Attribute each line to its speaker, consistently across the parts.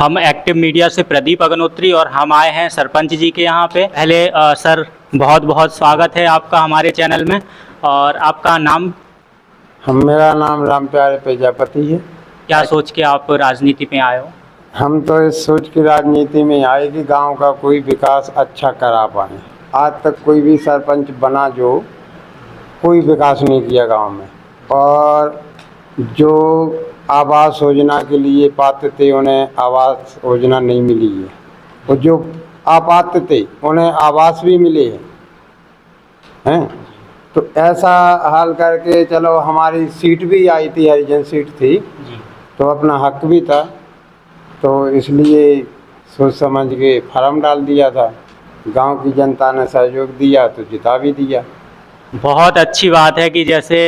Speaker 1: हम active media से प्रदीप अग्निहोत्री और हम आए हैं सरपंच जी के यहाँ पे। पहले सर बहुत बहुत स्वागत है आपका हमारे चैनल में। और आपका नाम?
Speaker 2: मेरा नाम राम प्यारे प्रजापति है।
Speaker 1: क्या सोच के आप राजनीति में आए हो?
Speaker 2: हम तो इस सोच की राजनीति में आए कि गांव का कोई विकास अच्छा करा पाए। आज तक कोई भी सरपंच बना जो कोई विकास नहीं किया गांव में, और जो आवास योजना के लिए पात्र थे उन्हें आवास योजना नहीं मिली है, और जो अपात्र थे उन्हें आवास भी मिले हैं। तो ऐसा हाल करके चलो, हमारी सीट भी आई थी, हरिजन सीट थी, तो अपना हक भी था, तो इसलिए सोच समझ के फार्म डाल दिया था। गांव की जनता ने सहयोग दिया तो जिता भी दिया।
Speaker 1: बहुत अच्छी बात है कि जैसे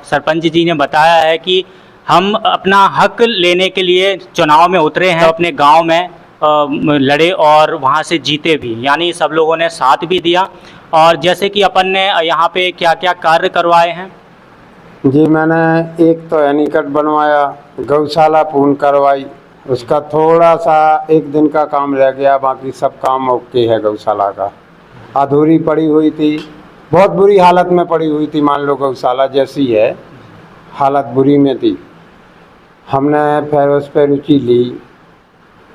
Speaker 1: सरपंच जी ने बताया है कि हम अपना हक लेने के लिए चुनाव में उतरे हैं, अपने गांव में लड़े और वहां से जीते भी, यानी सब लोगों ने साथ भी दिया। और जैसे कि अपन ने यहाँ पे क्या क्या कार्य करवाए हैं?
Speaker 2: जी, मैंने एक तो एनीकट बनवाया, गौशाला पूर्ण करवाई, उसका थोड़ा सा एक दिन का काम रह गया, बाकी सब काम ओके है। गौशाला का अधूरी पड़ी हुई थी, बहुत बुरी हालत में पड़ी हुई थी, मान लो गौशाला जैसी है, हालत बुरी में थी। हमने फिर उस पर रुचि ली,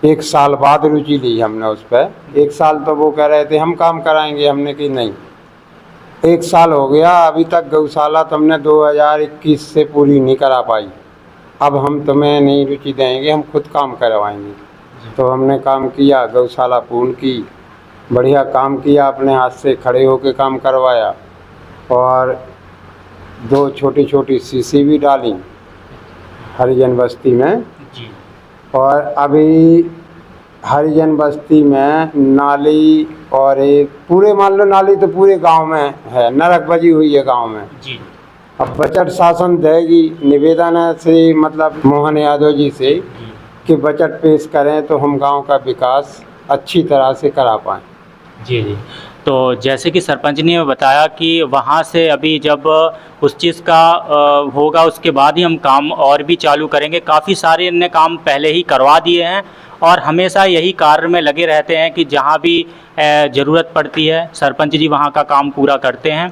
Speaker 2: 1 साल बाद रुचि ली हमने उस पर। 1 साल तो वो कह रहे थे हम काम कराएंगे, हमने कि नहीं। 1 साल हो गया, अभी तक गौशाला तुमने 2021 से पूरी नहीं करा पाई। अब हम तुम्हें नहीं रुचि देंगे, हम खुद काम करवाएंगे। तो हमने काम किया, गौशाला पूर्ण की, बढ़िया काम किया, अपने हाथ से खड़े होकर काम करवाया, और 2 छोटी छोटी सीसी भी डाली हरिजन बस्ती में
Speaker 1: जी।
Speaker 2: और अभी हरिजन बस्ती में नाली, और एक पूरे मान लो नाली तो पूरे गांव में है, नरक बजी हुई है गांव में
Speaker 1: जी।
Speaker 2: अब बजट शासन देगी, निवेदन है से मतलब मोहन यादव जी से कि बजट पेश करें तो हम गांव का विकास अच्छी तरह से करा पाएँ।
Speaker 1: जी जी। तो जैसे कि सरपंच ने बताया कि वहाँ से अभी जब उस चीज़ का होगा उसके बाद ही हम काम और भी चालू करेंगे। काफ़ी सारे इनने काम पहले ही करवा दिए हैं और हमेशा यही कार्य में लगे रहते हैं कि जहाँ भी ज़रूरत पड़ती है सरपंच जी वहाँ का काम पूरा करते हैं।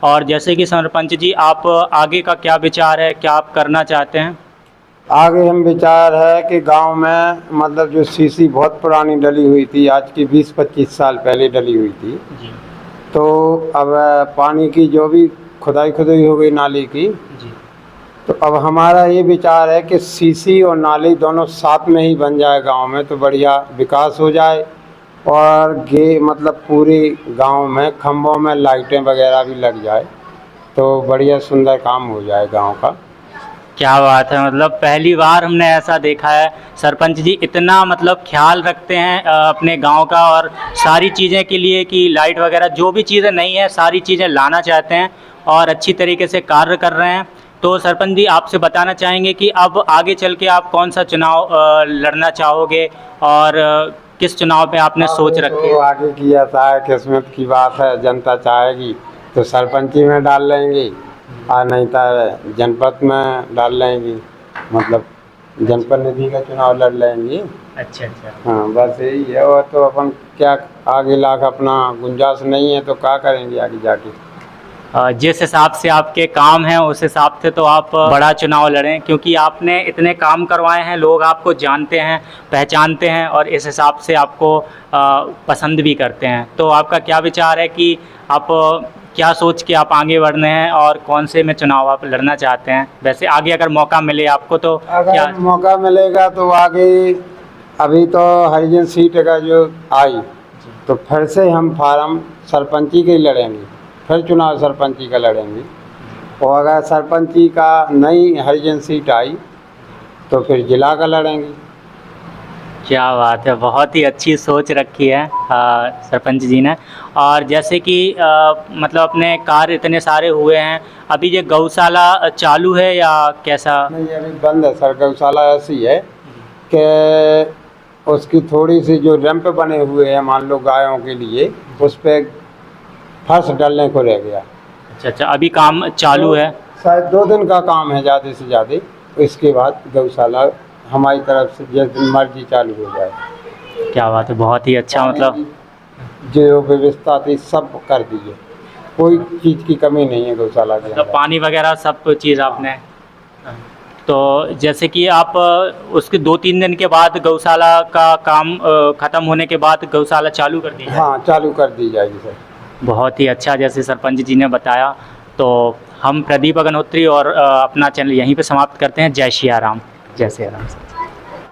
Speaker 1: और जैसे कि सरपंच जी, आप आगे का क्या विचार है, क्या आप करना चाहते हैं?
Speaker 2: आगे हम विचार है कि गांव में मतलब जो सीसी बहुत पुरानी डली हुई थी, आज की 20-25 साल पहले डली हुई थी
Speaker 1: जी।
Speaker 2: तो अब पानी की जो भी खुदाई हो गई नाली की
Speaker 1: जी।
Speaker 2: तो अब हमारा ये विचार है कि सीसी और नाली दोनों साथ में ही बन जाए गांव में, तो बढ़िया विकास हो जाए। और मतलब पूरे गांव में खंभों में लाइटें वगैरह भी लग जाए तो बढ़िया सुंदर काम हो जाए गांव का।
Speaker 1: क्या बात है, मतलब पहली बार हमने ऐसा देखा है। सरपंच जी इतना मतलब ख्याल रखते हैं अपने गांव का और सारी चीज़ें के लिए कि लाइट वगैरह जो भी चीज़ें नहीं है सारी चीज़ें लाना चाहते हैं और अच्छी तरीके से कार्य कर रहे हैं। तो सरपंच जी, आपसे बताना चाहेंगे कि अब आगे चल के आप कौन सा चुनाव लड़ना चाहोगे और किस चुनाव पे आपने सोच रखी है?
Speaker 2: आगे की ऐसा है, किस्मत की बात है, जनता चाहेगी तो सरपंची में डाल लेंगे और नहीं तो जनपद में डाल लेंगे, मतलब जनपद निधि का चुनाव लड़ लेंगे।
Speaker 1: अच्छा अच्छा।
Speaker 2: हाँ, बस यही है। और तो अपन क्या आगे लाख अपना गुंजाइश नहीं है तो क्या करेंगे आगे जाके।
Speaker 1: जिस हिसाब से आपके काम हैं उस हिसाब से तो आप बड़ा चुनाव लड़ें, क्योंकि आपने इतने काम करवाए हैं, लोग आपको जानते हैं, पहचानते हैं और इस हिसाब से आपको पसंद भी करते हैं। तो आपका क्या विचार है कि आप क्या सोच के आप आगे बढ़ रहे हैं और कौन से में चुनाव आप लड़ना चाहते हैं? वैसे आगे अगर मौका मिले आपको तो क्या
Speaker 2: मौका मिलेगा तो आगे, अभी तो हरिजन सीट का जो आई तो फिर से हम फार्म सरपंची के ही लड़ेंगे, फिर चुनाव सरपंची का लड़ेंगे। और अगर सरपंची का नई हरिजन सीट आई तो फिर जिला का लड़ेंगे।
Speaker 1: क्या बात है, बहुत ही अच्छी सोच रखी है सरपंच जी ने। और जैसे कि मतलब अपने कार्य इतने सारे हुए हैं, अभी ये गौशाला चालू है या कैसा?
Speaker 2: नहीं, अभी बंद है सर। गौशाला ऐसी है कि उसकी थोड़ी सी जो रैंप बने हुए हैं मान लो गायों के लिए, उस पर फर्श डालने को रह गया।
Speaker 1: अच्छा अच्छा, अभी काम चालू है?
Speaker 2: शायद 2 दिन का काम है ज़्यादा से ज़्यादा, इसके बाद गौशाला हमारी तरफ से जिस दिन मर्जी चालू हो जाए।
Speaker 1: क्या बात है, बहुत ही अच्छा। मतलब
Speaker 2: जो व्यवस्था थी सब कर दी है, कोई चीज़ की कमी नहीं है गौशाला के
Speaker 1: मतलब
Speaker 2: अंदर।
Speaker 1: पानी वगैरह सब चीज़ आपने, तो जैसे कि आप उसके 2-3 दिन के बाद गौशाला का काम ख़त्म होने के बाद गौशाला चालू कर दी जाए।
Speaker 2: हाँ, चालू कर दी जाएगी सर।
Speaker 1: बहुत ही अच्छा, जैसे सरपंच जी ने बताया। तो हम प्रदीप अग्निहोत्री और अपना चैनल यहीं पे समाप्त करते हैं। जय सिया राम। जय सिया राम।